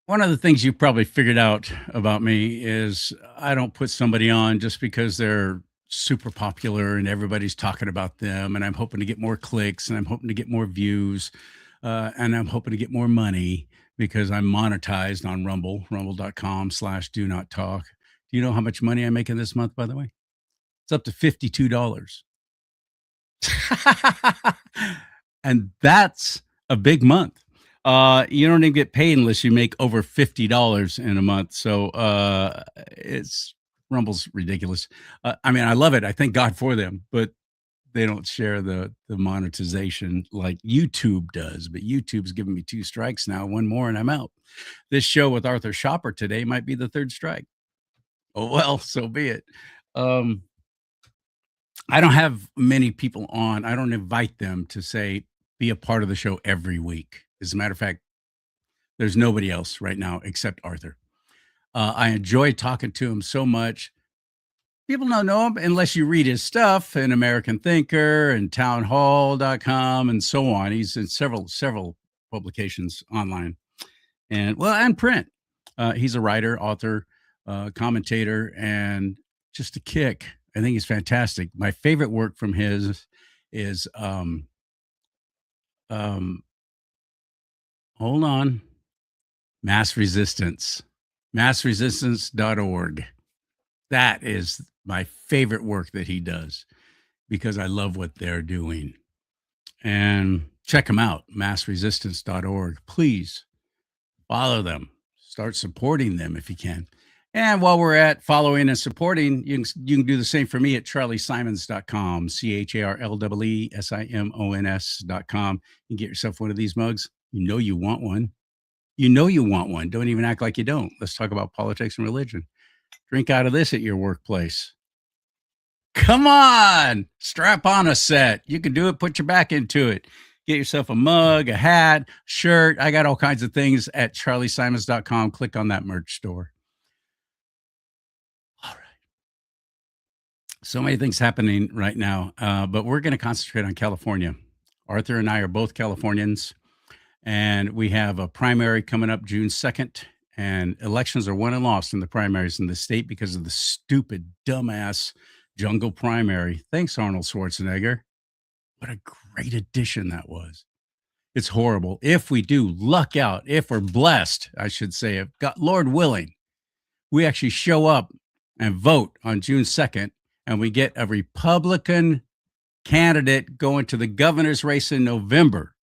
One of the things you probably figured out about me is I don't put somebody on just because they're super popular and everybody's talking about them. And I'm hoping to get more clicks and I'm hoping to get more views and I'm hoping to get more money because I'm monetized on rumble.com/do not talk. Do you know how much money I'm making this month, by the way? It's up to $52. And that's a big month. You don't even get paid unless you make over $50 in a month. So it's Rumble's ridiculous. I mean, I love it. I thank God for them, but they don't share the monetization like YouTube does. But YouTube's giving me 2 strikes now, one more, and I'm out. This show with Arthur Schapper today might be the third strike. Oh well, so be it. Um, I don't have many people on. I don't invite them to say, be a part of the show every week. As a matter of fact, there's nobody else right now except Arthur. I enjoy talking to him so much. People don't know him unless you read his stuff in American Thinker and townhall.com and so on. He's in several publications online and print. He's a writer, author, commentator, and just a kick. I think he's fantastic. My favorite work from his is um hold on, mass resistance, massresistance.org. That is my favorite work that he does because I love what they're doing. And check them out, massresistance.org. Please follow them, start supporting them if you can. And while we're at following and supporting, you can do the same for me at charliesimons.com, CharlieSimons.com. You can get yourself one of these mugs. You know you want one. You know you want one. Don't even act like you don't. Let's talk about politics and religion. Drink out of this at your workplace. Come on, strap on a set. You can do it. Put your back into it. Get yourself a mug, a hat, shirt. I got all kinds of things at charliesimons.com. Click on that merch store. All right. So many things happening right now, but we're going to concentrate on California. Arthur and I are both Californians, and we have a primary coming up June 2nd, and elections are won and lost in the primaries in the state because of the stupid, dumbass jungle primary. Thanks, Arnold Schwarzenegger. What a great addition that was. It's horrible. If we do luck out, if we're blessed, I should say, if God, Lord willing, we actually show up and vote on June 2nd, and we get a Republican candidate going to the governor's race in November.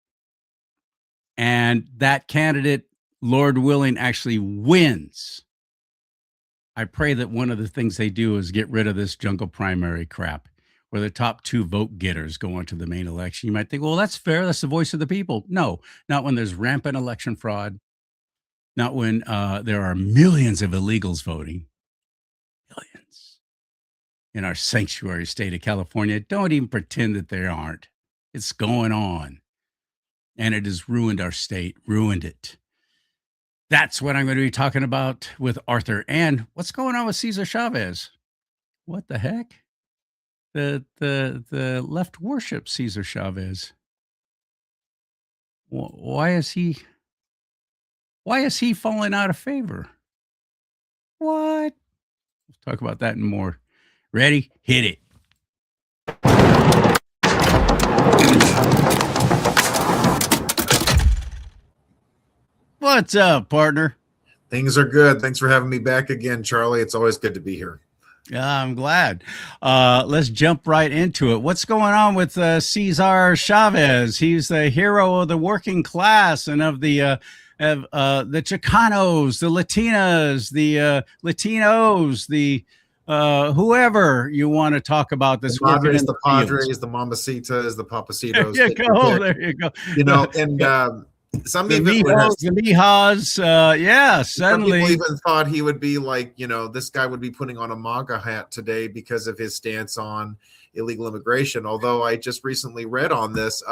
And that candidate, Lord willing, actually wins. I pray that one of the things they do is get rid of this jungle primary crap where the top 2 vote getters go on to the main election. You might think, well, that's fair. That's the voice of the people. No, not when there's rampant election fraud, not when there are millions of illegals voting. Millions. In our sanctuary state of California. Don't even pretend that there aren't. It's going on. And it has ruined our state, ruined it. That's what I'm going to be talking about with Arthur. And what's going on with Cesar Chavez? What the heck? The left worships Cesar Chavez. Why is he falling out of favor? What? We'll talk about that and more. Ready? Hit it. What's up, partner? Things are good. Thanks for having me back again, Charlie. It's always good to be here. Yeah, I'm glad. Let's jump right into it. What's going on with Cesar Chavez? He's the hero of the working class and of the Chicanos, the Latinas, the Latinos, the whoever you want to talk about this. The Madres, the Padres, the Mamacitas, the Papacitos. There you go. There you go. You know, and some the even Mijas, yeah, suddenly some people even thought he would be like, you know, this guy would be putting on a MAGA hat today because of his stance on illegal immigration. Although I just recently read on this,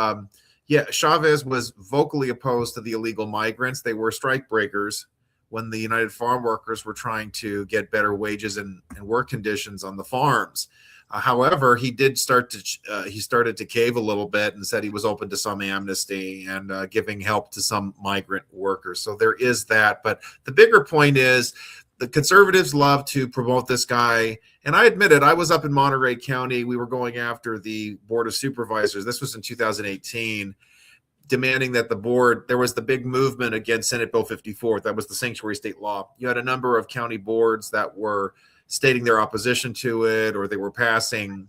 Chavez was vocally opposed to the illegal migrants. They were strike breakers when the United Farm Workers were trying to get better wages and work conditions on the farms. However, he did he started to cave a little bit and said he was open to some amnesty and giving help to some migrant workers. So there is that. But the bigger point is the conservatives love to promote this guy. And I admit it, I was up in Monterey County. We were going after the Board of Supervisors. This was in 2018, demanding that the board, there was the big movement against Senate Bill 54. That was the sanctuary state law. You had a number of county boards that were stating their opposition to it, or they were passing,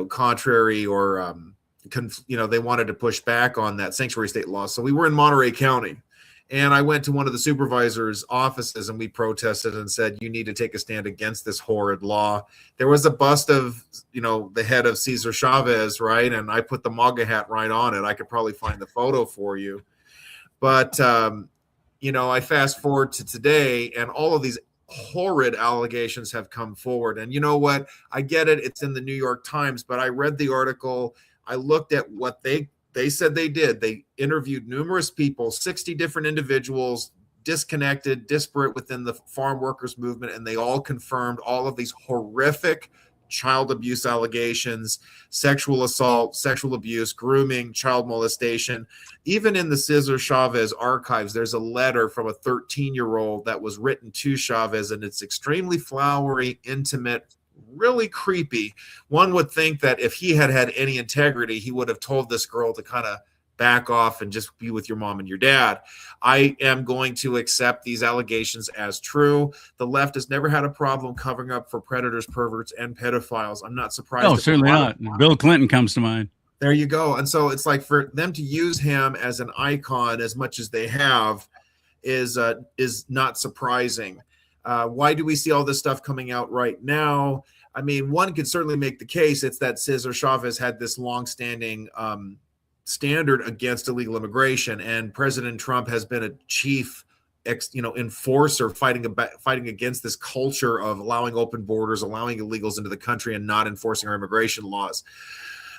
contrary or, they wanted to push back on that sanctuary state law. So we were in Monterey County, and I went to one of the supervisors' offices and we protested and said, you need to take a stand against this horrid law. There was a bust of, the head of Cesar Chavez, right? And I put the MAGA hat right on it. I could probably find the photo for you. But, I fast forward to today, and all of these horrid allegations have come forward. And you know what? I get it. It's in the New York Times, but I read the article. I looked at what they said they did. They interviewed numerous people, 60 different individuals, disconnected, disparate within the farm workers movement, and they all confirmed all of these horrific child abuse allegations, sexual assault, sexual abuse, grooming, child molestation. Even in the Cesar Chavez archives, there's a letter from a 13-year-old that was written to Chavez, and it's extremely flowery, intimate, really creepy. One would think that if he had had any integrity, he would have told this girl to kind of back off and just be with your mom and your dad. I am going to accept these allegations as true. The left has never had a problem covering up for predators, perverts, and pedophiles. I'm not surprised. No, certainly not. Bill Clinton comes to mind. There you go. And so it's like, for them to use him as an icon as much as they have is not surprising. Why do we see all this stuff coming out right now? I mean, one could certainly make the case it's that Cesar Chavez had this longstanding standard against illegal immigration, and President Trump has been a chief enforcer fighting against this culture of allowing open borders, allowing illegals into the country, and not enforcing our immigration laws.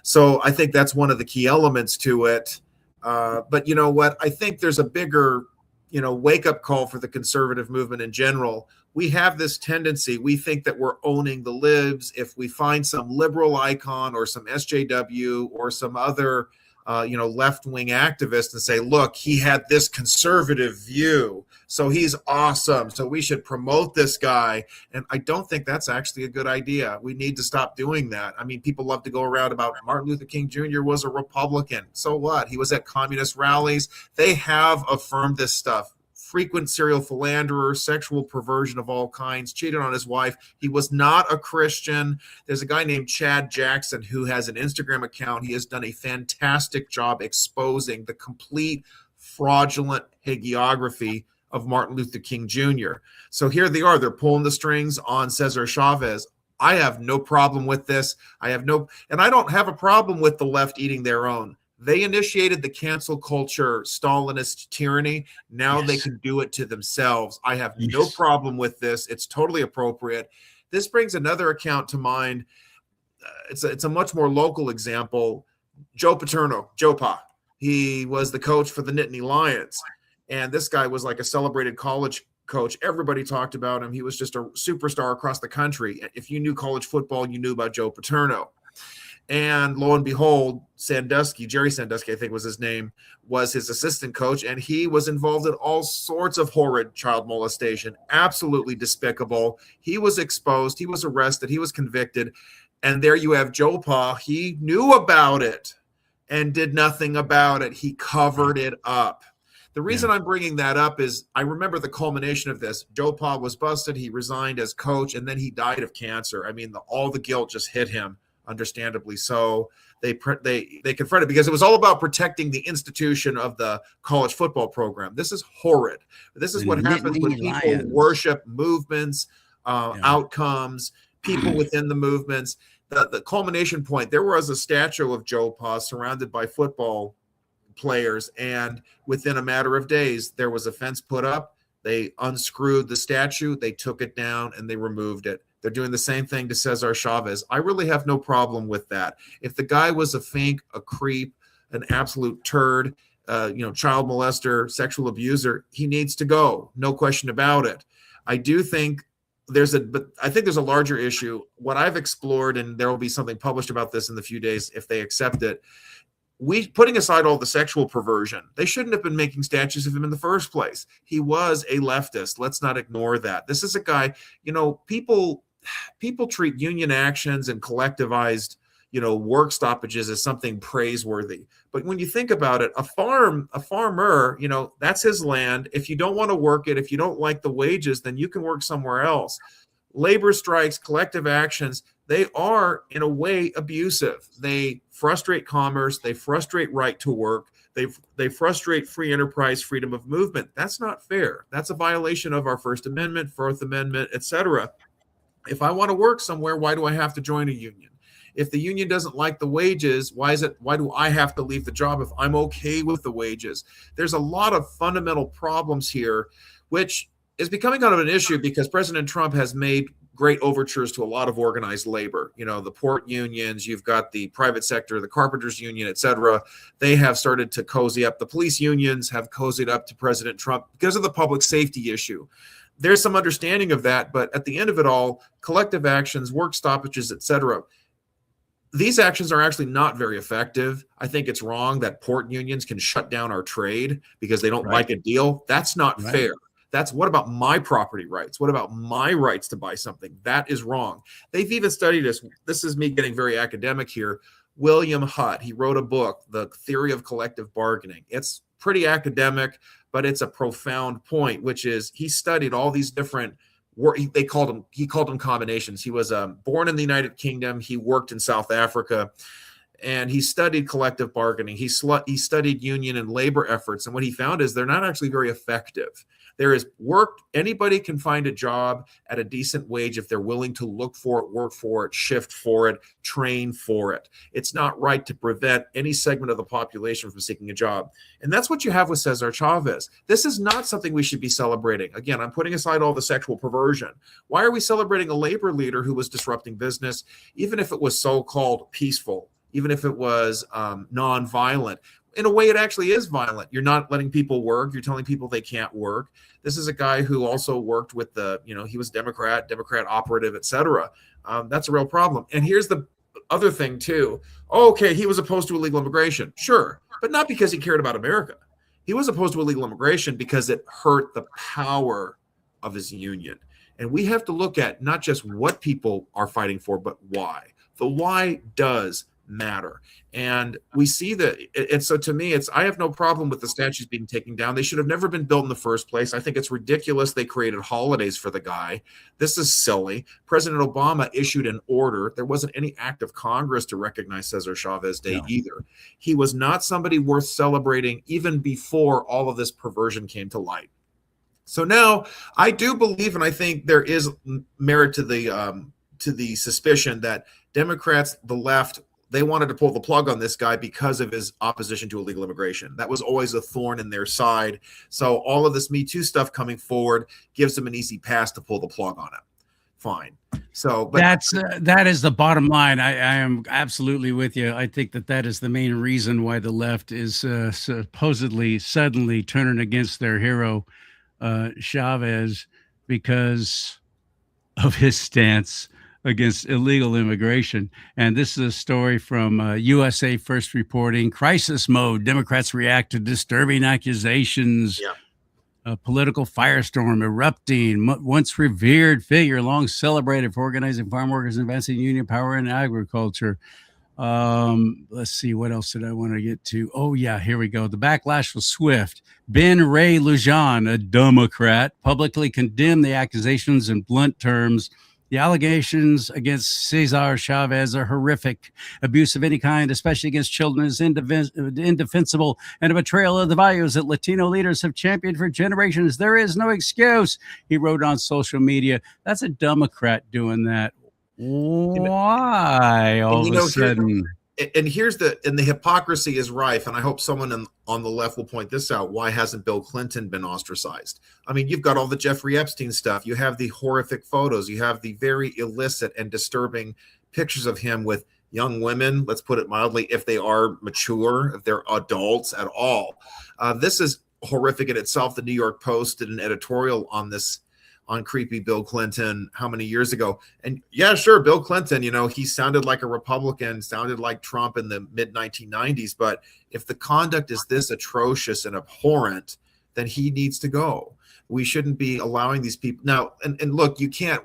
So I think that's one of the key elements to it. But you know what? I think there's a bigger wake-up call for the conservative movement in general. We have this tendency, we think that we're owning the libs. If we find some liberal icon or some SJW or some other left-wing activist and say, look, he had this conservative view, so he's awesome, so we should promote this guy. And I don't think that's actually a good idea. We need to stop doing that. I mean, people love to go around about Martin Luther King Jr. was a Republican. So what? He was at communist rallies. They have affirmed this stuff. Frequent serial philanderer, sexual perversion of all kinds, cheated on his wife. He was not a Christian. There's a guy named Chad Jackson who has an Instagram account. He has done a fantastic job exposing the complete fraudulent hagiography of Martin Luther King Jr. So here they are. They're pulling the strings on Cesar Chavez. I have no problem with this. And I don't have a problem with the left eating their own. They initiated the cancel culture Stalinist tyranny. Now They can do it to themselves. I have no problem with this. It's totally appropriate. This brings another account to mind. It's a much more local example. Joe Paterno, Joe Pa. He was the coach for the Nittany Lions. And this guy was like a celebrated college coach. Everybody talked about him. He was just a superstar across the country. If you knew college football, you knew about Joe Paterno. And lo and behold, Jerry Sandusky, I think was his name, was his assistant coach, and he was involved in all sorts of horrid child molestation, absolutely despicable. He was exposed, he was arrested, he was convicted, and there you have Joe Pa. He knew about it and did nothing about it. He covered it up. The reason I'm bringing that up is I remember the culmination of this. Joe Pa was busted, he resigned as coach, and then he died of cancer. I mean, all the guilt just hit him. Understandably so. They confronted, because it was all about protecting the institution of the college football program. This is horrid. This is what happens when people worship movements, outcomes, people within the movements. The culmination point, there was a statue of Joe Pa surrounded by football players, and within a matter of days, there was a fence put up. They unscrewed the statue, they took it down, and they removed it. They're doing the same thing to Cesar Chavez. I really have no problem with that. If the guy was a fink, a creep, an absolute turd, child molester, sexual abuser, he needs to go. No question about it. I do think but I think there's a larger issue. What I've explored, and there will be something published about this in the few days if they accept it. We, putting aside all the sexual perversion, they shouldn't have been making statues of him in the first place. He was a leftist. Let's not ignore that. This is a guy, people treat union actions and collectivized, work stoppages as something praiseworthy. But when you think about it, a farmer, that's his land. If you don't want to work it, if you don't like the wages, then you can work somewhere else. Labor strikes, collective actions, they are in a way abusive. They frustrate commerce. They frustrate right to work. They frustrate free enterprise, freedom of movement. That's not fair. That's a violation of our First Amendment, Fourth Amendment, etc. If I want to work somewhere, why do I have to join a union? If the union doesn't like the wages, why do I have to leave the job if I'm okay with the wages? There's a lot of fundamental problems here, which is becoming kind of an issue because President Trump has made great overtures to a lot of organized labor. The port unions, you've got the private sector, the carpenters union, et cetera. They have started to cozy up. The police unions have cozied up to President Trump because of the public safety issue. There's some understanding of that, but at the end of it all, collective actions, work stoppages, et cetera, these actions are actually not very effective. I think it's wrong that port unions can shut down our trade because they don't like a deal. That's not fair. That's what about my property rights? What about my rights to buy something? That is wrong. They've even studied this. This is me getting very academic here. William Hutt, he wrote a book, The Theory of Collective Bargaining. It's pretty academic, but it's a profound point, which is he studied all these different he called them combinations. He was born in the United Kingdom. He worked in South Africa, and he studied collective bargaining. He studied union and labor efforts, and what he found is they're not actually very effective. There is work. Anybody can find a job at a decent wage if they're willing to look for it, work for it, shift for it, train for it. It's not right to prevent any segment of the population from seeking a job. And that's what you have with Cesar Chavez. This is not something we should be celebrating. Again, I'm putting aside all the sexual perversion. Why are we celebrating a labor leader who was disrupting business, even if it was so-called peaceful, even if it was nonviolent? In a way, it actually is violent. You're not letting people work. You're telling people they can't work. This is a guy who also worked with he was Democrat operative, et cetera. That's a real problem. And here's the other thing too. Okay, he was opposed to illegal immigration. Sure, but not because he cared about America. He was opposed to illegal immigration because it hurt the power of his union. And we have to look at not just what people are fighting for, but why. The why does matter. And we see that. And so to me, I have no problem with the statues being taken down. They should have never been built in the first place. I think it's ridiculous they created holidays for the guy. This is silly. President Obama issued an order. There wasn't any act of Congress to recognize Cesar Chavez Day either. He was not somebody worth celebrating even before all of this perversion came to light. So now I do believe, and I think there is merit to the suspicion that Democrats, the left, they wanted to pull the plug on this guy because of his opposition to illegal immigration. That was always a thorn in their side. So all of this Me Too stuff coming forward gives them an easy pass to pull the plug on it. Fine. So, but that is the bottom line. I am absolutely with you. I think that is the main reason why the left is supposedly suddenly turning against their hero, Chavez, because of his stance against illegal immigration. And this is a story from USA First reporting. Crisis mode. Democrats react to disturbing accusations. Yeah. A political firestorm erupting. Once revered figure, long celebrated for organizing farm workers, advancing union power in agriculture. Let's see, what else did I want to get to? Oh yeah, here we go. The backlash was swift. Ben Ray Lujan, a Democrat, publicly condemned the accusations in blunt terms. The allegations against Cesar Chavez are horrific. Abuse of any kind, especially against children, is indefensible and a betrayal of the values that Latino leaders have championed for generations. There is no excuse, he wrote on social media. That's a Democrat doing that. Why all of a sudden? Here's the hypocrisy is rife, and I hope someone on the left will point this out. Why hasn't Bill Clinton been ostracized? I mean, you've got all the Jeffrey Epstein stuff. You have the horrific photos. You have the very illicit and disturbing pictures of him with young women, let's put it mildly, if they are mature, if they're adults at all. This is horrific in itself. The New York Post did an editorial on this on creepy Bill Clinton how many years ago. And yeah, sure, Bill Clinton, he sounded like a Republican, sounded like Trump in the mid 1990s. But if the conduct is this atrocious and abhorrent, then he needs to go. We shouldn't be allowing these people now. And look, you can't,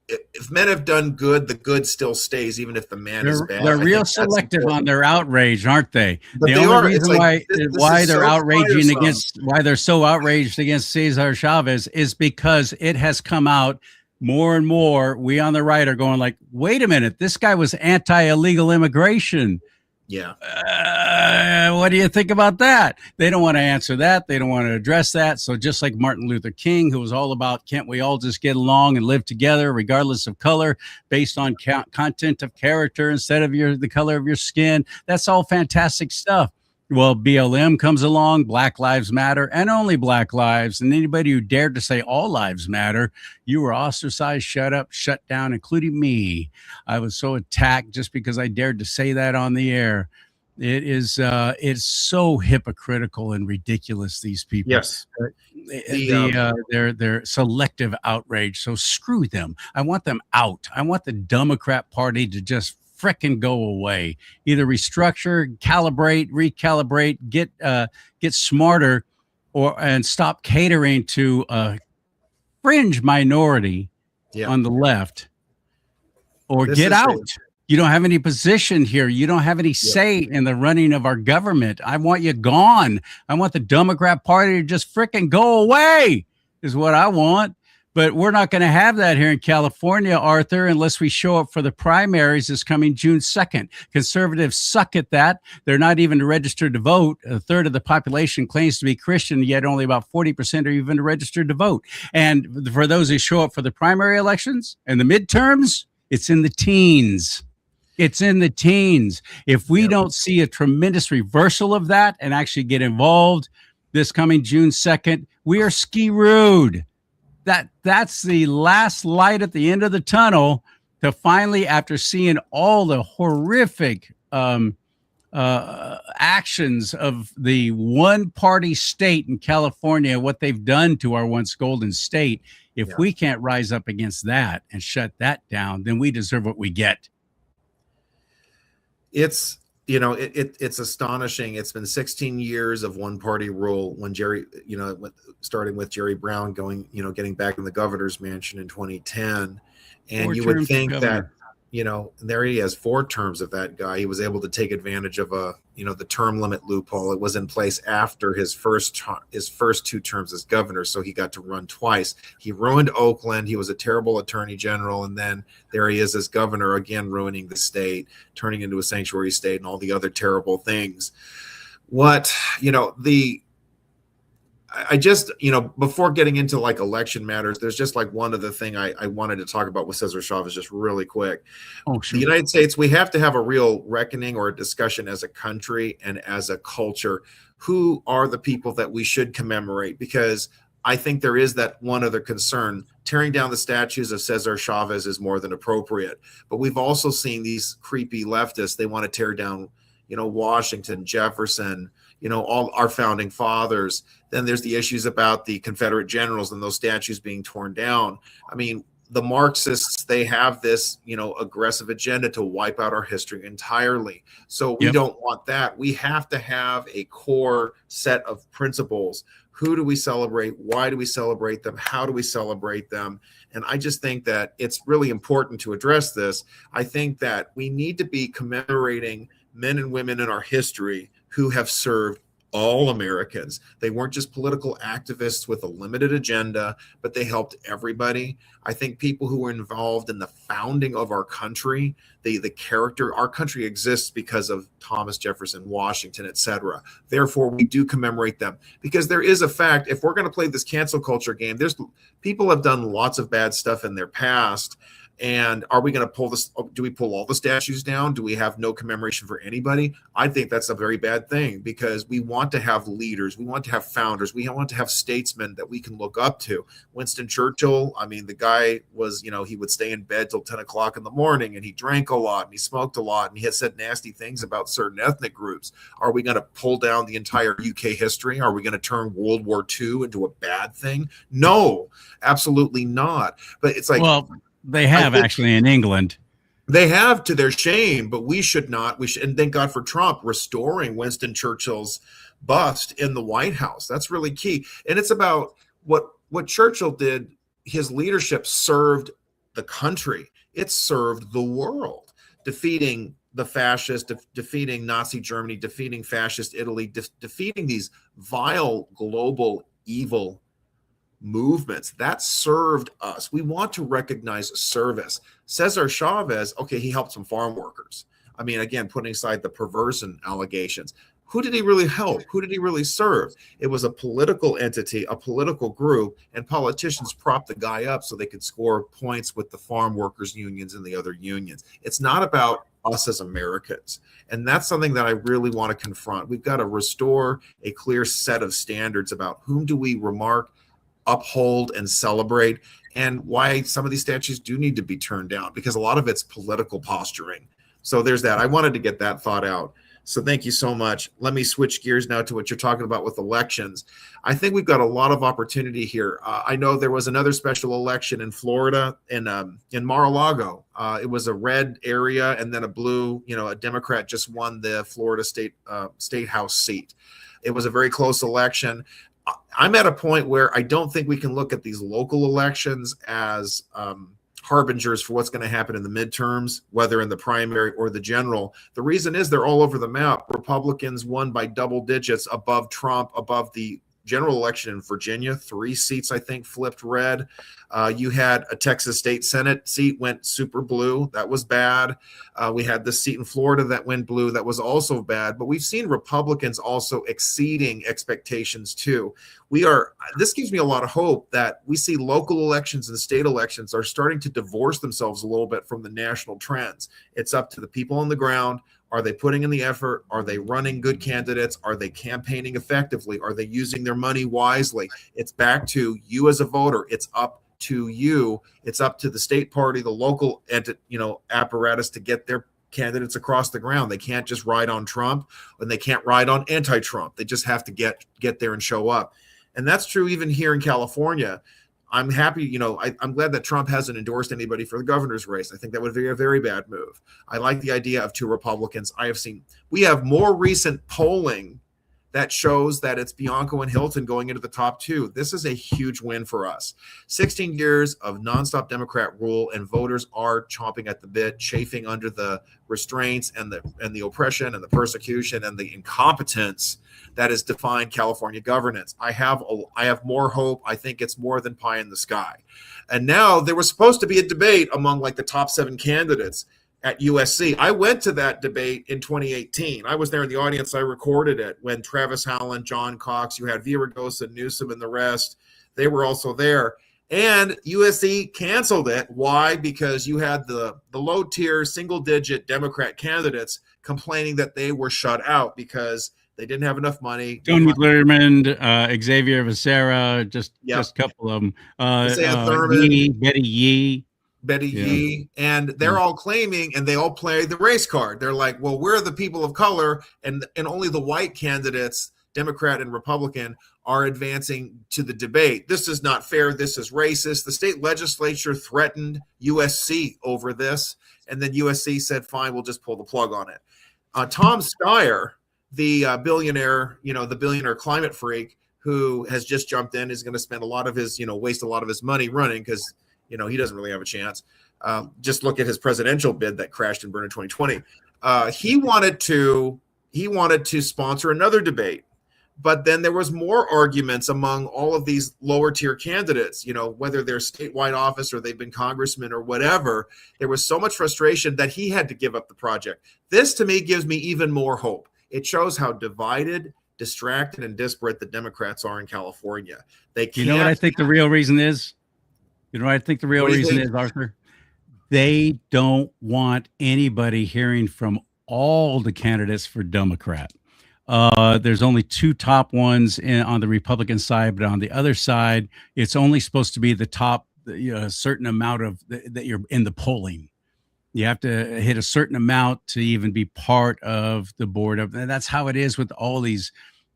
if men have done good, the good still stays, even if the man is bad. They're real selective on their outrage, aren't they? But the they only are. reason Like, why they're so outraging tiresome. against, why they're so outraged against Cesar Chavez is because it has come out more and more. We on the right are going like, wait a minute, this guy was anti-illegal immigration. Yeah. What do you think about that? They don't want to answer that. They don't want to address that. So just like Martin Luther King, who was all about, can't we all just get along and live together regardless of color, based on content of character instead of the color of your skin? That's all fantastic stuff. Well, BLM comes along, Black Lives Matter, and only Black lives. And anybody who dared to say all lives matter, you were ostracized, shut up, shut down, including me. I was so attacked just because I dared to say that on the air. It's so hypocritical and ridiculous, these people. Yes. They're selective outrage. So screw them. I want them out. I want the Democrat Party to just frickin' go away. Either restructure, calibrate, recalibrate, get smarter, and stop catering to a fringe minority on the left, or get out. You don't have any position here. You don't have any say in the running of our government. I want you gone. I want the Democrat Party to just frickin' go away, is what I want. But we're not going to have that here in California, Arthur, unless we show up for the primaries this coming June 2nd. Conservatives suck at that. They're not even registered to vote. A third of the population claims to be Christian, yet only about 40% are even registered to vote. And for those who show up for the primary elections and the midterms, it's in the teens. It's in the teens. If we don't see a tremendous reversal of that and actually get involved this coming June 2nd, we are ski-rood. That's the last light at the end of the tunnel to finally, after seeing all the horrific actions of the one-party state in California, what they've done to our once golden state, if we can't rise up against that and shut that down, then we deserve what we get. It's it's astonishing. It's been 16 years of one party rule when starting with Jerry Brown getting back in the governor's mansion in 2010. And you would think that, there he has 4 terms of that guy. He was able to take advantage of the term limit loophole. It was in place after his first 2 terms as governor, so he got to run twice. He ruined Oakland. He was a terrible attorney general, and then there he is as governor again, ruining the state, turning into a sanctuary state, and all the other terrible things. I just, before getting into like election matters, there's just like one other thing I wanted to talk about with Cesar Chavez just really quick. Oh, sure. The United States, we have to have a real reckoning or a discussion as a country and as a culture. Who are the people that we should commemorate? Because I think there is that one other concern. Tearing down the statues of Cesar Chavez is more than appropriate. But we've also seen these creepy leftists. They want to tear down, Washington, Jefferson, all our founding fathers. Then there's the issues about the Confederate generals and those statues being torn down. I mean, the Marxists, they have this, aggressive agenda to wipe out our history entirely. So we don't want that. We have to have a core set of principles. Who do we celebrate? Why do we celebrate them? How do we celebrate them? And I just think that it's really important to address this. I think that we need to be commemorating men and women in our history who have served all Americans. They weren't just political activists with a limited agenda, but they helped everybody. I think people who were involved in the founding of our country, the character, our country exists because of Thomas Jefferson, Washington, etc. Therefore, we do commemorate them, because there is a fact. If we're going to play this cancel culture game, people have done lots of bad stuff in their past. And are we going to pull this? Do we pull all the statues down? Do we have no commemoration for anybody? I think that's a very bad thing, because we want to have leaders, we want to have founders, we want to have statesmen that we can look up to. Winston Churchill, I mean, the guy was, he would stay in bed till 10 o'clock in the morning, and he drank a lot and he smoked a lot, and he had said nasty things about certain ethnic groups. Are we going to pull down the entire UK history? Are we going to turn World War II into a bad thing? No, absolutely not. But it's like, well, they have actually in England. They have, to their shame, but we should not. We should, and thank God for Trump restoring Winston Churchill's bust in the White House. That's really key. And it's about what Churchill did. His leadership served the country. It served the world, defeating the fascists, defeating Nazi Germany, defeating fascist Italy, defeating these vile global evil movements that served us. We want to recognize service. Cesar Chavez, okay, he helped some farm workers. I mean, again, putting aside the perversion allegations, who did he really help? Who did he really serve? It was a political entity, a political group, and politicians propped the guy up so they could score points with the farm workers unions and the other unions. It's not about us as Americans. And that's something that I really want to confront. We've got to restore a clear set of standards about whom do we remark, uphold, and celebrate, and why some of these statues do need to be turned down, because a lot of it's political posturing. So there's that. I wanted to get that thought out. So thank you so much. Let me switch gears now to what you're talking about with elections. I think we've got a lot of opportunity here. I know there was another special election in Florida, in Mar-a-Lago. It was a red area and then a blue. A Democrat just won the Florida state house seat. It was a very close election. I'm at a point where I don't think we can look at these local elections as harbingers for what's going to happen in the midterms, whether in the primary or the general. The reason is they're all over the map. Republicans won by double digits above Trump, above the general election in Virginia. 3 seats, I think, flipped red. You had a Texas State Senate seat went super blue. That was bad. We had this seat in Florida that went blue. That was also bad. But we've seen Republicans also exceeding expectations too. This gives me a lot of hope that we see local elections and state elections are starting to divorce themselves a little bit from the national trends. It's up to the people on the ground. Are they putting in the effort? Are they running good candidates? Are they campaigning effectively? Are they using their money wisely? It's back to you as a voter. It's up to you. It's up to the state party, the local apparatus to get their candidates across the ground. They can't just ride on Trump, and they can't ride on anti-Trump. They just have to get there and show up. And that's true even here in California. I'm happy, I'm glad that Trump hasn't endorsed anybody for the governor's race. I think that would be a very bad move. I like the idea of 2 Republicans. We have more recent polling that shows that it's Bianco and Hilton going into the top 2. This is a huge win for us. 16 years of nonstop Democrat rule, and voters are chomping at the bit, chafing under the restraints and the oppression and the persecution and the incompetence that has defined California governance. I have more hope. I think it's more than pie in the sky. And now there was supposed to be a debate among like the top 7 candidates at USC. I went to that debate in 2018. I was there in the audience. I recorded it when Travis Howland, John Cox, you had Villaraigosa, Newsom, and the rest. They were also there. And USC canceled it. Why? Because you had the low-tier, single-digit Democrat candidates complaining that they were shut out because they didn't have enough money. Tony Lerman, Xavier Becerra, just a couple of them. Betty Yee, and they're all claiming, and they all play the race card. They're like, well, we're the people of color, and only the white candidates, Democrat and Republican, are advancing to the debate. This is not fair. This is racist. The state legislature threatened USC over this, and then USC said, fine, we'll just pull the plug on it. Tom Steyer, the billionaire, the billionaire climate freak who has just jumped in, is going to spend a lot of his, waste a lot of his money running because he doesn't really have a chance. Just look at his presidential bid that crashed and burned in 2020. He wanted to sponsor another debate, but then there was more arguments among all of these lower tier candidates, whether they're statewide office or they've been congressmen or whatever. There was so much frustration that he had to give up the project. This to me gives me even more hope. It shows how divided, distracted, and disparate the Democrats are in California. They can't. You know what I think the real reason is? You know what I think the real reason is, Arthur? They don't want anybody hearing from all the candidates for Democrat. There's only two top ones on the Republican side, but on the other side, it's only supposed to be the top, certain amount of that you're in the polling. You have to hit a certain amount to even be part of the board of, and that's how it is with all these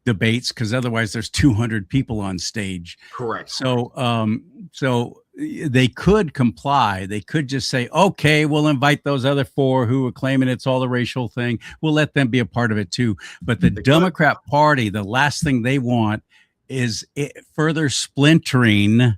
debates, because otherwise there's 200 people on stage. Correct. So they could comply. They could just say, okay, we'll invite those other four who are claiming it's all a racial thing. We'll let them be a part of it too. But the Democrat Party, the last thing they want is further splintering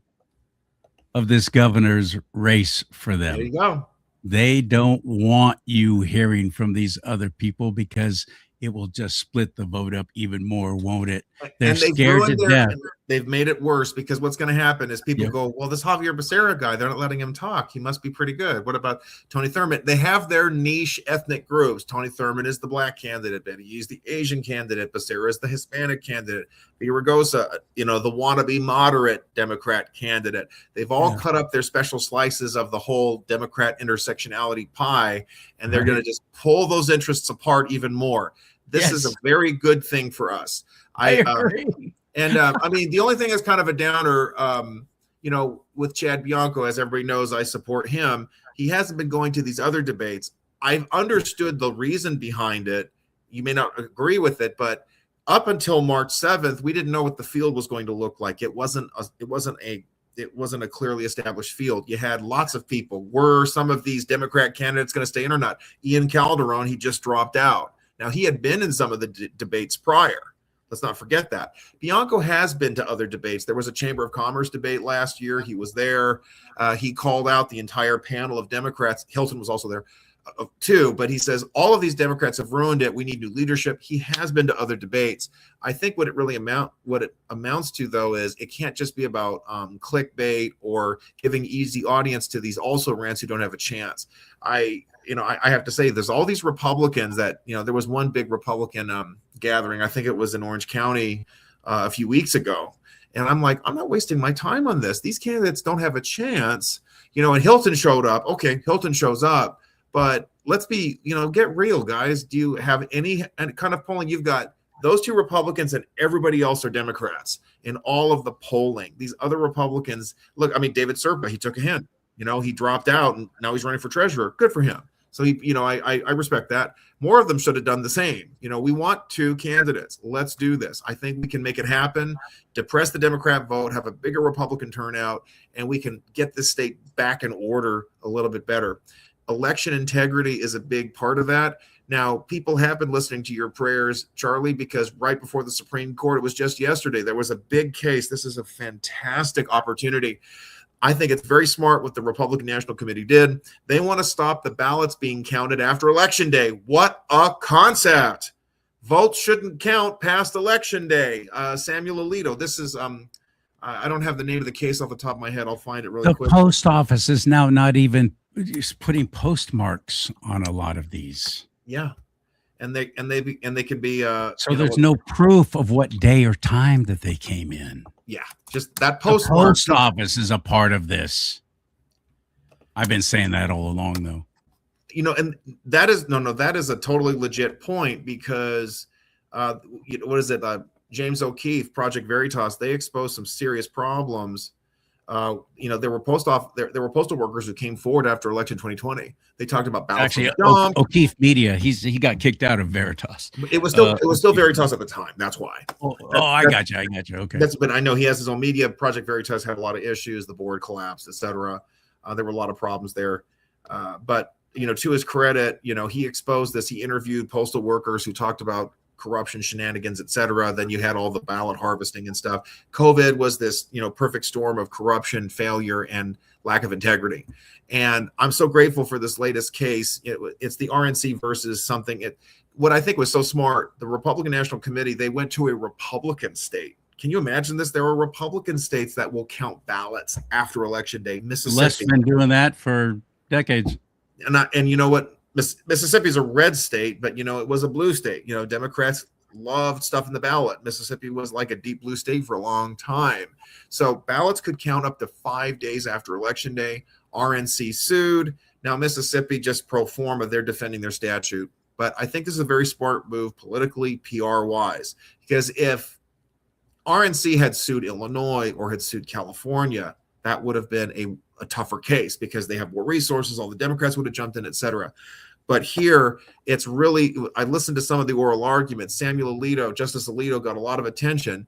of this governor's race for them. There you go. They don't want you hearing from these other people because it will just split the vote up even more, won't it? They're scared to death. They've made it worse, because what's going to happen is people go, well, this Javier Becerra guy, they're not letting him talk. He must be pretty good. What about Tony Thurmond? They have their niche ethnic groups. Tony Thurmond is the black candidate. He's the Asian candidate. Becerra is the Hispanic candidate. Villaraigosa, the wannabe moderate Democrat candidate. They've all cut up their special slices of the whole Democrat intersectionality pie, and they're going to just pull those interests apart even more. This is a very good thing for us. I agree. I mean, the only thing is kind of a downer, with Chad Bianco, as everybody knows, I support him. He hasn't been going to these other debates. I've understood the reason behind it. You may not agree with it, but up until March 7th, we didn't know what the field was going to look like. It wasn't a clearly established field. You had lots of people. Were some of these Democrat candidates going to stay in or not? Ian Calderon, he just dropped out. Now, he had been in some of the debates prior. Let's not forget that. Bianco has been to other debates. There was a Chamber of Commerce debate last year. He was there. He called out the entire panel of Democrats. Hilton was also there too, but he says all of these Democrats have ruined it. We need new leadership. He has been to other debates. I think what it amounts to, though, is it can't just be about clickbait or giving easy audience to these also rants who don't have a chance. I have to say, there's all these Republicans that, there was one big Republican gathering. I think it was in Orange County a few weeks ago. And I'm like, I'm not wasting my time on this. These candidates don't have a chance, and Hilton showed up. Okay, Hilton shows up, but let's be, get real, guys. Do you have any kind of polling? You've got those two Republicans and everybody else are Democrats in all of the polling. These other Republicans, look, I mean, David Serpa, he took a hint. He dropped out and now he's running for treasurer. Good for him. So I respect that. More of them should have done the same. We want two candidates. Let's do this. I think we can make it happen, depress the Democrat vote, have a bigger Republican turnout, and we can get this state back in order a little bit better. Election integrity is a big part of that. Now, people have been listening to your prayers, Charlie, because right before the Supreme Court, it was just yesterday, there was a big case. This is a fantastic opportunity. I think it's very smart what the Republican National Committee did. They want to stop the ballots being counted after Election Day. What a concept. Votes shouldn't count past Election Day. Samuel Alito, this is, I don't have the name of the case off the top of my head. I'll find it really quick. The post office is now not even just putting postmarks on a lot of these. Yeah. And they can be so there's no proof of what day or time that they came in. Yeah, just that post office is a part of this. I've been saying that all along, though. And that is a totally legit point, because what is it? James O'Keefe, Project Veritas, they exposed some serious problems. There were postal workers who came forward after election 2020. They talked about ballots. Actually, O'Keefe Media, he got kicked out of Veritas. It was still Veritas at the time. That's why. I got you. Okay. But I know he has his own media. Project Veritas had a lot of issues. The board collapsed, etc. There were a lot of problems there. But to his credit, he exposed this. He interviewed postal workers who talked about corruption, shenanigans, etc. Then you had all the ballot harvesting and stuff. COVID was this, perfect storm of corruption, failure, and lack of integrity. And I'm so grateful for this latest case. It's the RNC versus something. What I think was so smart, the Republican National Committee, they went to a Republican state. Can you imagine this? There are Republican states that will count ballots after Election Day. Mississippi. Les been doing that for decades. And you know what? Mississippi is a red state, but it was a blue state. Democrats loved stuff in the ballot. Mississippi was like a deep blue state for a long time. So ballots could count up to 5 days after Election Day. RNC sued. Now, Mississippi, just pro forma, they're defending their statute. But I think this is a very smart move politically, PR wise, because if RNC had sued Illinois or had sued California, that would have been a tougher case because they have more resources. All the Democrats would have jumped in, et cetera. But here, it's really, I listened to some of the oral arguments. Justice Alito got a lot of attention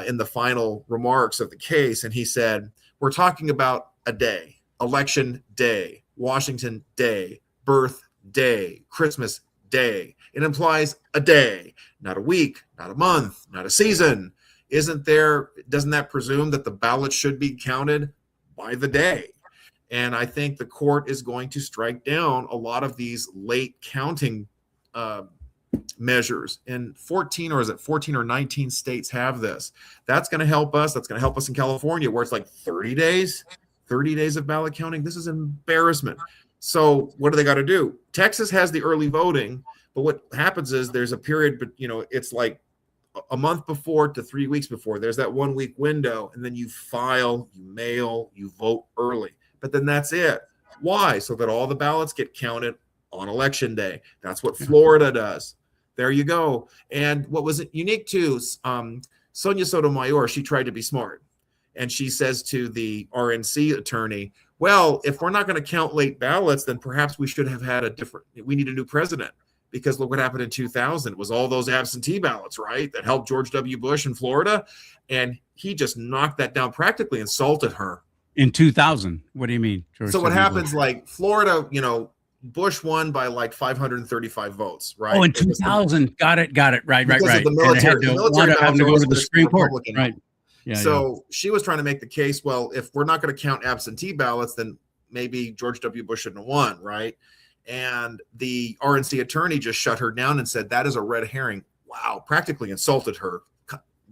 in the final remarks of the case. And he said, we're talking about a day, election day, Washington day, birth day, Christmas day. It implies a day, not a week, not a month, not a season. Doesn't that presume that the ballot should be counted by the day? And I think the court is going to strike down a lot of these late counting measures. And 14 or 19 states have this. That's going to help us. That's going to help us in California, where it's like 30 days of ballot counting. This is an embarrassment. So what do they got to do? Texas has the early voting, but what happens is there's a period, but it's like a month before to 3 weeks before. There's that 1 week window, and then you file, you mail, you vote early. But then that's it. Why? So that all the ballots get counted on election day. That's what Florida does. There you go. And what was unique too, Sonia Sotomayor, she tried to be smart. And she says to the RNC attorney, well, if we're not going to count late ballots, then perhaps we should have had we need a new president. Because look what happened in 2000. It was all those absentee ballots, right, that helped George W. Bush in Florida. And he just knocked that down, practically insulted her. In 2000? What do you mean, George? So what happens, like Florida, Bush won by like 535 votes, right? Oh, in 2000. Got it. Right. The military having to go to the Supreme Court. Right. Yeah. So she was trying to make the case, well, if we're not going to count absentee ballots, then maybe George W. Bush shouldn't have won, right? And the RNC attorney just shut her down and said, that is a red herring. Wow. Practically insulted her.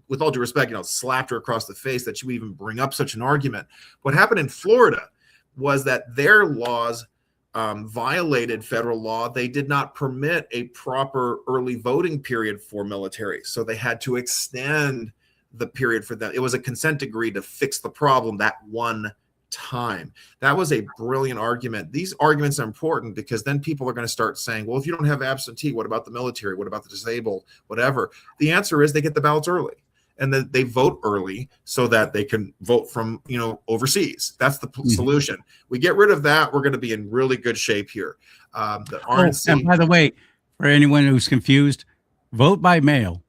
With all due respect, slapped her across the face that she would even bring up such an argument. What happened in Florida was that their laws violated federal law. They did not permit a proper early voting period for military. So they had to extend the period for them. It was a consent decree to fix the problem that one time. That was a brilliant argument. These arguments are important because then people are going to start saying, well, if you don't have absentee, what about the military? What about the disabled? Whatever. The answer is they get the ballots early. And then they vote early so that they can vote from, overseas. That's the solution. We get rid of that, we're going to be in really good shape here. The RNC. And by the way, for anyone who's confused, vote by mail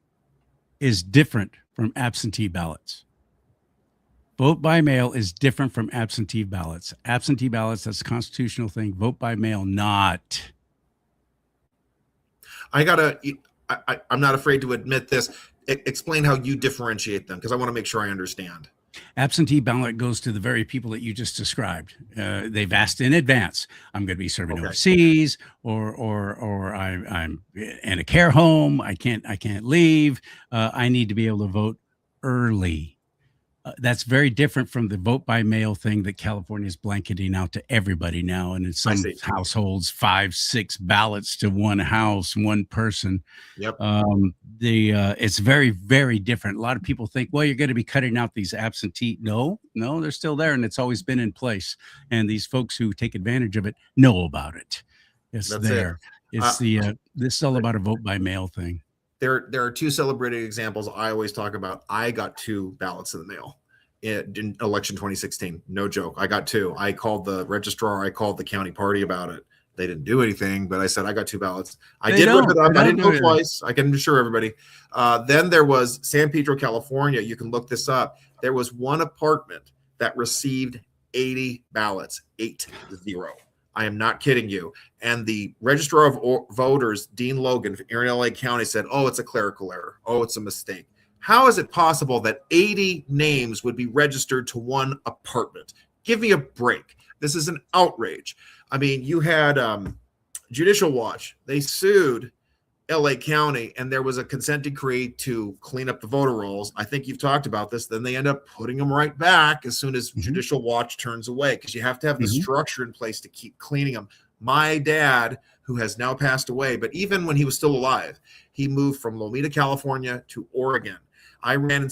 is different from absentee ballots. Vote by mail is different from absentee ballots. Absentee ballots, that's a constitutional thing. Vote by mail, not. I'm not afraid to admit this. Explain how you differentiate them, because I want to make sure I understand. Absentee ballot goes to the very people that you just described. They've asked in advance, I'm going to be serving overseas, or I'm in a care home. I can't leave. I need to be able to vote early. That's very different from the vote by mail thing that California is blanketing out to everybody now. And in some households, 5-6 ballots to one house, one person. Yep. It's very, very different. A lot of people think, well, you're going to be cutting out these absentee. No, they're still there. And it's always been in place. And these folks who take advantage of it know about it. It's there. This is all about a vote by mail thing. There are two celebrated examples I always talk about. I got 2 ballots in the mail in election 2016. No joke. I got 2. I called the registrar. I called the county party about it. They didn't do anything, but I said, I got 2 ballots. I did rip it up. I didn't go twice. I can assure everybody. Then there was San Pedro, California. You can look this up. There was one apartment that received 80 ballots, 80. I am not kidding you. And the registrar of voters, Dean Logan here in LA County, said, oh, it's a clerical error. Oh, it's a mistake. How is it possible that 80 names would be registered to one apartment? Give me a break. This is an outrage. I mean, you had Judicial Watch. They sued LA County, and there was a consent decree to clean up the voter rolls. I think you've talked about this. Then they end up putting them right back as soon as Judicial Watch turns away, because you have to have the structure in place to keep cleaning them. My dad, who has now passed away, but even when he was still alive, he moved from Lomita, California to Oregon. I ran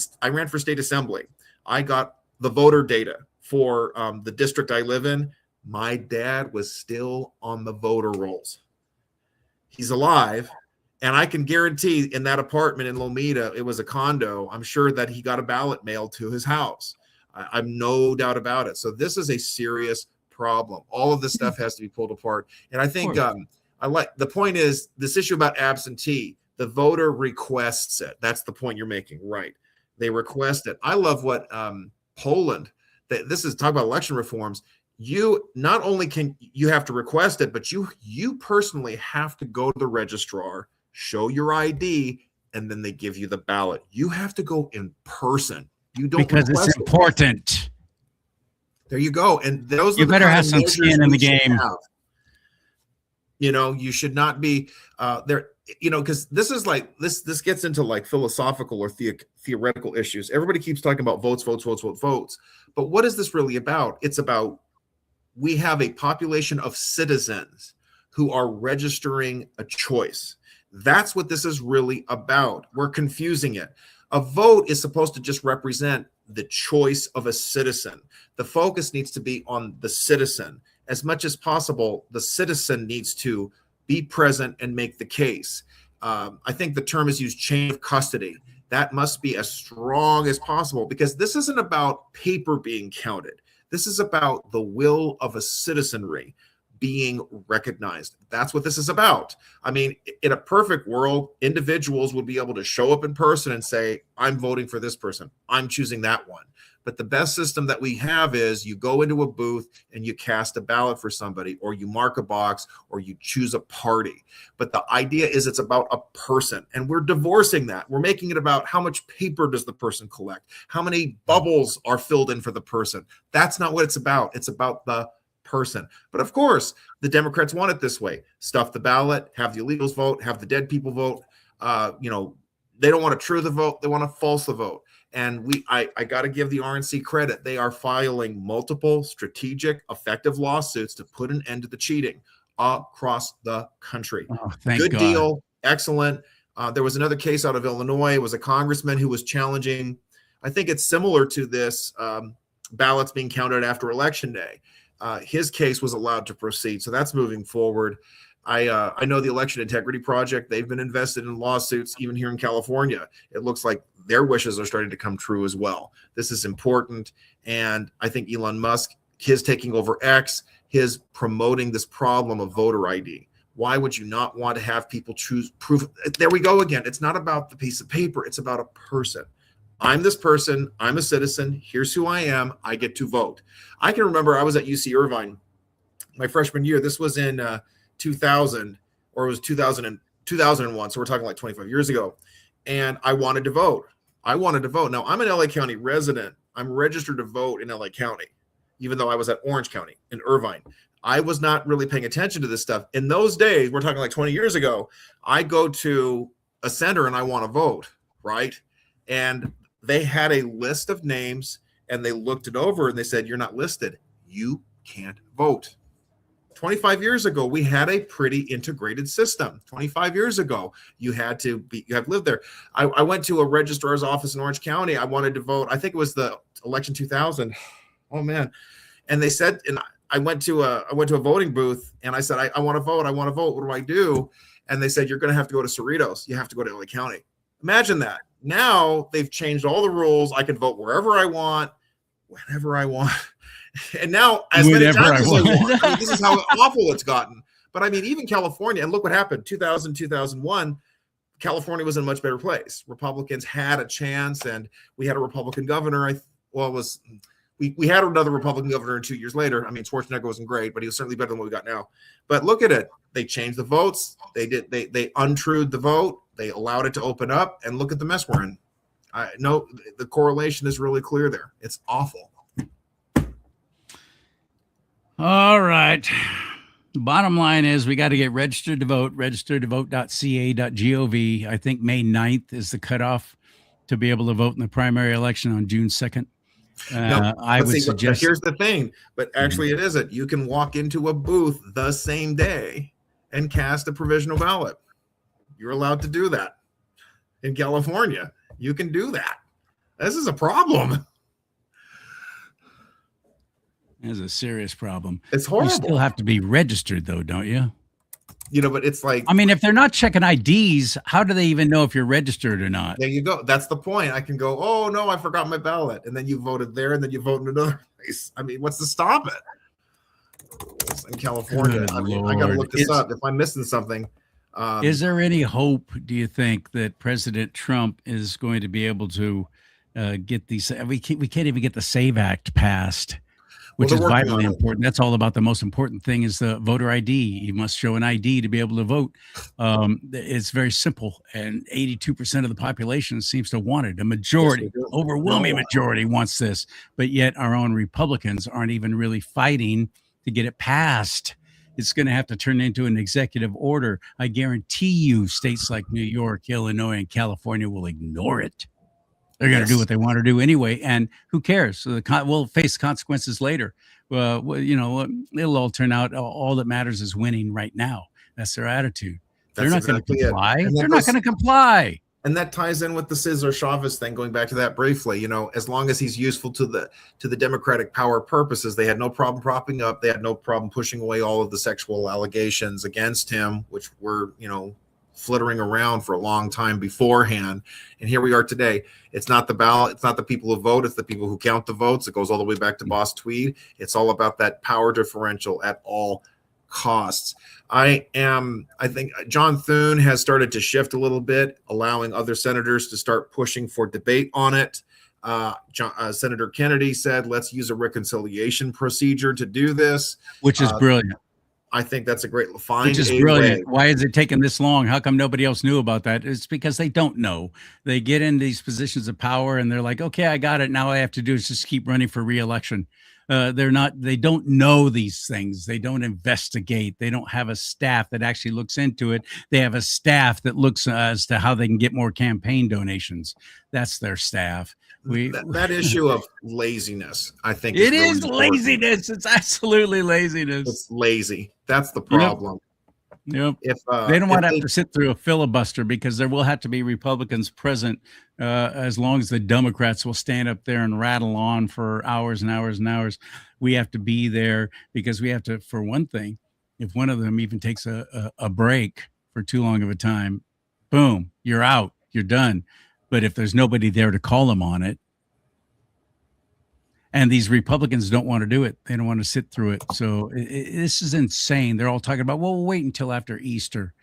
for state assembly. I got the voter data for the district I live in. My dad was still on the voter rolls. He's alive. And I can guarantee in that apartment in Lomita, it was a condo. I'm sure that he got a ballot mailed to his house. I'm no doubt about it. So this is a serious problem. All of this stuff has to be pulled apart. And I think I like the point is this issue about absentee. The voter requests it. That's the point you're making, right? They request it. I love what Poland. This is talk about election reforms. You not only can you have to request it, but you personally have to go to the registrar, show your ID, and then they give you the ballot. You have to go in person. You don't because it's important. There you go. And those you better have some skin in the game. You know, you should not be there. You know, because this is like this gets into like philosophical or theoretical issues. Everybody keeps talking about votes. But what is this really about? It's about we have a population of citizens who are registering a choice. That's what this is really about. We're confusing it. A vote is supposed to just represent the choice of a citizen. The focus needs to be on the citizen. As much as possible, the citizen needs to be present and make the case. I think the term is used chain of custody. That must be as strong as possible because this isn't about paper being counted. This is about the will of a citizenry being recognized. That's what this is about. I mean, in a perfect world, individuals would be able to show up in person and say, I'm voting for this person. I'm choosing that one. But the best system that we have is you go into a booth and you cast a ballot for somebody, or you mark a box, or you choose a party. But the idea is it's about a person, and we're divorcing that. We're making it about how much paper does the person collect? How many bubbles are filled in for the person? That's not what it's about. It's about the person. But of course, the Democrats want it this way. Stuff the ballot, have the illegals vote, have the dead people vote. They don't want to true the vote. They want to false the vote. And I got to give the RNC credit. They are filing multiple strategic, effective lawsuits to put an end to the cheating across the country. Oh, thank Good God. deal. Excellent. There was another case out of Illinois. It was a congressman who was challenging, I think it's similar to this, ballots being counted after Election Day. His case was allowed to proceed. So that's moving forward. I know the Election Integrity Project, they've been invested in lawsuits even here in California. It looks like their wishes are starting to come true as well. This is important. And I think Elon Musk, his taking over X, his promoting this problem of voter ID. Why would you not want to have people choose proof? There we go again. It's not about the piece of paper. It's about a person. I'm this person. I'm a citizen. Here's who I am. I get to vote. I can remember I was at UC Irvine my freshman year. This was in 2000, or it was 2001. So we're talking like 25 years ago. And I wanted to vote. Now, I'm an LA County resident. I'm registered to vote in LA County, even though I was at Orange County in Irvine. I was not really paying attention to this stuff. In those days, we're talking like 20 years ago, I go to a center and I want to vote, right? And they had a list of names and they looked it over and they said, you're not listed. You can't vote. 25 years ago, we had a pretty integrated system. 25 years ago, you had to lived there. I went to a registrar's office in Orange County. I wanted to vote. I think it was the election 2000. Oh man. And they said, and I went to a voting booth and I said, I want to vote. What do I do? And they said, you're going to have to go to Cerritos. You have to go to LA County. Imagine that. Now they've changed all the rules. I can vote wherever I want, whenever I want. And now, as many times as I want. I mean, this is how awful it's gotten. But I mean, even California, and look what happened. 2000, 2001, California was in a much better place. Republicans had a chance, and we had a Republican governor. We had another Republican governor 2 years later. I mean, Schwarzenegger wasn't great, but he was certainly better than what we got now. But look at it. They changed the votes. They untrued the vote. They allowed it to open up, and look at the mess we're in. No, the correlation is really clear there. It's awful. All right. The bottom line is we got to get registered to vote, registered-to-vote.ca.gov. I think May 9th is the cutoff to be able to vote in the primary election on June 2nd. I would suggest. Here's the thing, but actually it isn't. You can walk into a booth the same day and cast a provisional ballot. You're allowed to do that. In California, you can do that. This is a problem. That's a serious problem. It's You still horrible. have to be registered, though, don't you? But it's like, I mean, if they're not checking IDs, how do they even know if you're registered or not? there you go. That's the point. I can go, oh no, I forgot my ballot, and then you voted there, and then you vote in another place. I mean, what's to stop it? It's in California. Good I mean, I got to Lord. look this up if I'm missing something. Is there any hope, do you think, that President Trump is going to be able to get these? We can't even get the SAVE Act passed, Well, which they're is working on vitally it. important. That's all about the most important thing is the voter ID. You must show an ID to be able to vote. It's very simple, and 82% of the population seems to want it. A Yes, majority, they do. overwhelming No, majority wants this, but yet our own Republicans aren't even really fighting to get it passed. It's going to have to turn into an executive order. I guarantee you, states like New York, Illinois, and California will ignore it. They're going to do yes, what they want to do anyway, and who cares? So we'll face consequences later. It'll all turn out. All that matters is winning right now. That's their attitude. They're that's not going to exactly it. comply. And They're not going to comply. that ties in with the Cesar Chavez thing. Going back to that briefly, as long as he's useful to the Democratic power purposes, they had no problem propping up. They had no problem pushing away all of the sexual allegations against him, which were flittering around for a long time beforehand. And here we are today. It's not the ballot. It's not the people who vote. It's the people who count the votes. It goes all the way back to Boss Tweed. It's all about that power differential at all costs. I think John Thune has started to shift a little bit, allowing other senators to start pushing for debate on it. Senator Kennedy said, let's use a reconciliation procedure to do this. Which is brilliant. I think that's a great Which is brilliant. Why is it taking this long? How come nobody else knew about that? It's because they don't know. They get in these positions of power and they're like, okay, I got it. Now all I have to do is just keep running for reelection. They don't know these things. They don't investigate. They don't have a staff that actually looks into it. They have a staff that looks as to how they can get more campaign donations. That's their staff. That issue of laziness, I think, it is really laziness. It's absolutely laziness. It's lazy. That's the problem. Yep. If they don't want to have to sit through a filibuster, because there will have to be Republicans present as long as the Democrats will stand up there and rattle on for hours and hours and hours. We have to be there because we have to, for one thing, if one of them even takes a break for too long of a time, boom, you're out, you're done. But if there's nobody there to call them on it, and these Republicans don't want to do it, they don't want to sit through it. So this is insane. They're all talking about, well, we'll wait until after Easter.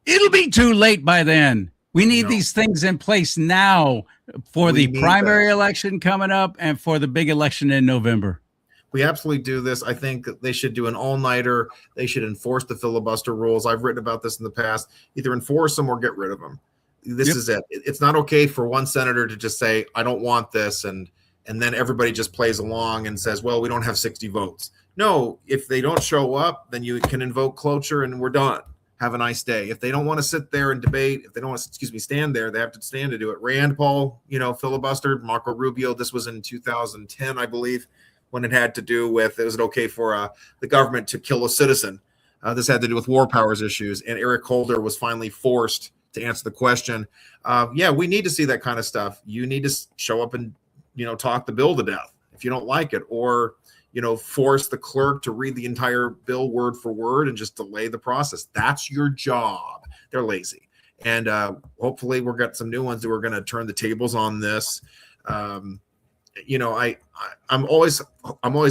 It'll be too late by then. We need these things in place now for the primary election coming up and for the big election in November. We absolutely do this. I think they should do an all-nighter. They should enforce the filibuster rules. I've written about this in the past. Either enforce them or get rid of them. This is it. It's not okay for one senator to just say, I don't want this, and then everybody just plays along and says, well, we don't have 60 votes. No, if they don't show up, then you can invoke cloture and we're done. Have a nice day. If they don't want to sit there and debate, if they don't want to, stand there, they have to stand to do it. Rand Paul, filibustered. Marco Rubio, this was in 2010, I believe, when it had to do with, is it okay for the government to kill a citizen? This had to do with war powers issues. And Eric Holder was finally forced to answer the question. We need to see that kind of stuff. You need to show up and, talk the bill to death if you don't like it, or, force the clerk to read the entire bill word for word and just delay the process. That's your job. They're lazy. And hopefully we'll get some new ones who are going to turn the tables on this. I'm always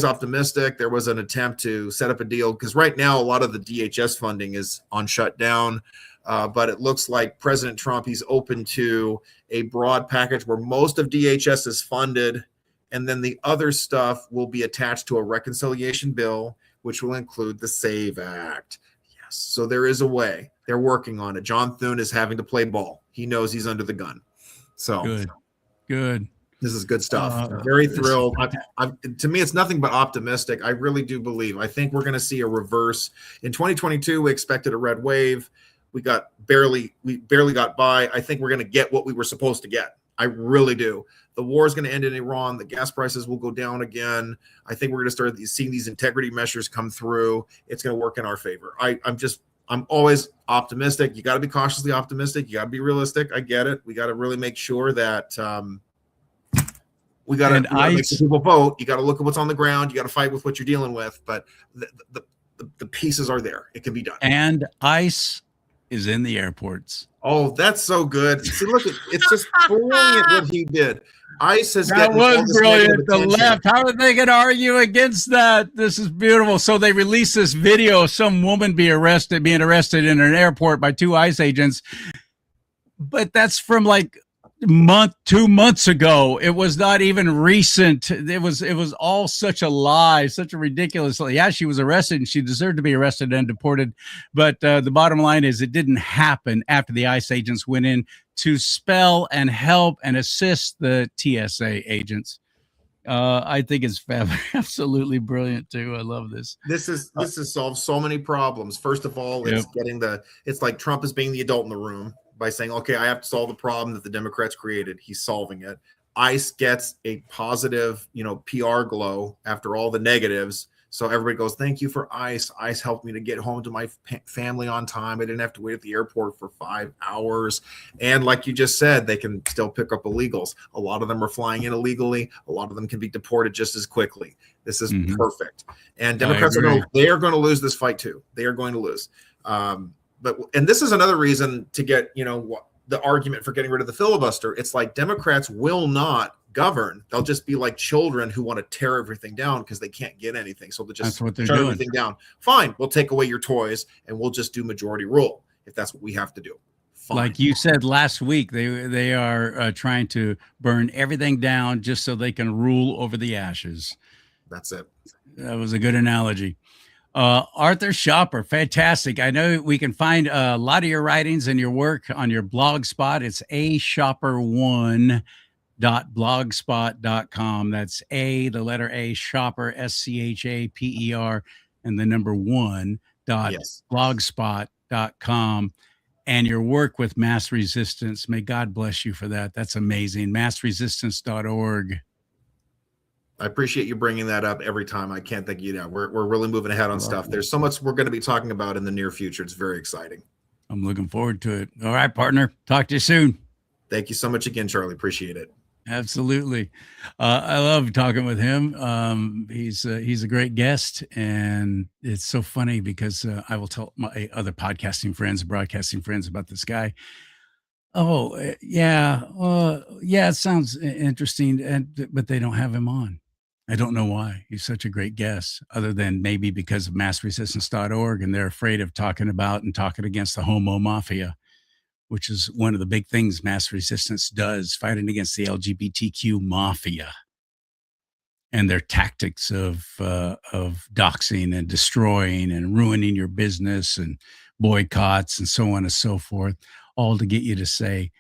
optimistic. There was an attempt to set up a deal because right now a lot of the DHS funding is on shutdown. But it looks like President Trump, he's open to a broad package where most of DHS is funded, and then the other stuff will be attached to a reconciliation bill, which will include the SAVE Act. Yes, so there is a way. They're working on it. John Thune is having to play ball. He knows he's under the gun. So good. This is good stuff. I'm very thrilled. To me, it's nothing but optimistic. I really do believe. I think we're going to see a reverse. In 2022, we expected a red wave. We barely got by. I think we're going to get what we were supposed to get. I really do. The war is going to end in Iran. The gas prices will go down again. I think we're going to start seeing these integrity measures come through. It's going to work in our favor. I'm always optimistic. You got to be cautiously optimistic. You got to be realistic. I get it. We got to really make sure that, And we gotta make some ICE people vote. You got to look at what's on the ground. You got to fight with what you're dealing with. But the pieces are there. It can be done. and ICE is in the airports. Oh, that's so good. See, look, it's just brilliant what he did. ICE is That getting all was this negative brilliant. The attention. left. How are they going to argue against that? This is beautiful. So they released this video of some woman being arrested in an airport by two ICE agents. But that's from like 2 months ago. It was not even recent. It was all such a lie, such a ridiculous lie. Yeah, she was arrested and she deserved to be arrested and deported. But the bottom line is it didn't happen after the ICE agents went in to spell and help and assist the TSA agents. I think it's absolutely brilliant too. I love this. This has solved so many problems. First of all, it's it's like Trump is being the adult in the room by saying, okay, I have to solve the problem that the Democrats created. He's solving it. ICE gets a positive, PR glow after all the negatives. So everybody goes, thank you for ICE. ICE helped me to get home to my family on time. I didn't have to wait at the airport for 5 hours. And like you just said, they can still pick up illegals. A lot of them are flying in illegally. A lot of them can be deported just as quickly. This is perfect. And Democrats are going to lose this fight too. They are going to lose. And this is another reason to get, the argument for getting rid of the filibuster. It's like Democrats will not govern. They'll just be like children who want to tear everything down because they can't get anything. So they'll just shut everything down. Fine, we'll take away your toys and we'll just do majority rule if that's what we have to do. Fine. Like you said last week, they are trying to burn everything down just so they can rule over the ashes. That's it. That was a good analogy. Arthur Schchaper, fantastic. I know we can find a lot of your writings and your work on your blog spot. It's ashopper1.blogspot.com. That's the letter A, Schchaper, SCHAPER, and the number 1.blogspot.com. And your work with mass resistance. May God bless you for that. That's amazing. Massresistance.org. I appreciate you bringing that up every time. I can't thank you enough. We're really moving ahead on stuff. There's so much we're going to be talking about in the near future. It's very exciting. I'm looking forward to it. All right, partner. Talk to you soon. Thank you so much again, Charlie. Appreciate it. Absolutely. I love talking with him. He's a great guest, and it's so funny because I will tell my other podcasting friends, broadcasting friends about this guy. Oh, yeah. It sounds interesting, but they don't have him on. I don't know why. He's such a great guest, other than maybe because of massresistance.org, and they're afraid of talking against the homo mafia, which is one of the big things mass resistance does, fighting against the LGBTQ mafia and their tactics of doxing and destroying and ruining your business and boycotts and so on and so forth, all to get you to say,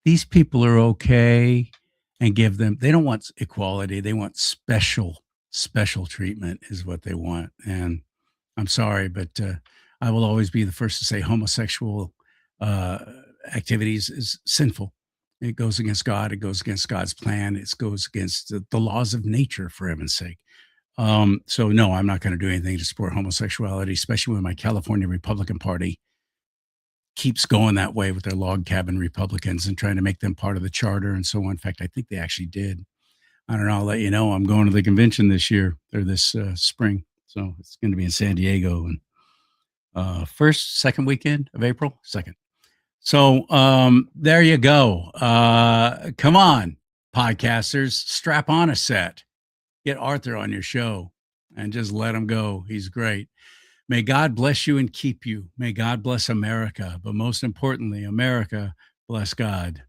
these people are okay, and give them, they don't want equality. They want special treatment is what they want. And I'm sorry, but I will always be the first to say homosexual activities is sinful. It goes against God. It goes against God's plan. It goes against the laws of nature, for heaven's sake. So no, I'm not going to do anything to support homosexuality, especially when my California Republican Party keeps going that way with their log cabin Republicans and trying to make them part of the charter and so on. In fact, I think they actually did. I don't know. I'll let you know. I'm going to the convention this year or this spring. So it's going to be in San Diego and second weekend of April, 2nd. So there you go. Come on, podcasters, strap on a set. Get Arthur on your show and just let him go. He's great. May God bless you and keep you. May God bless America. But most importantly, America, bless God.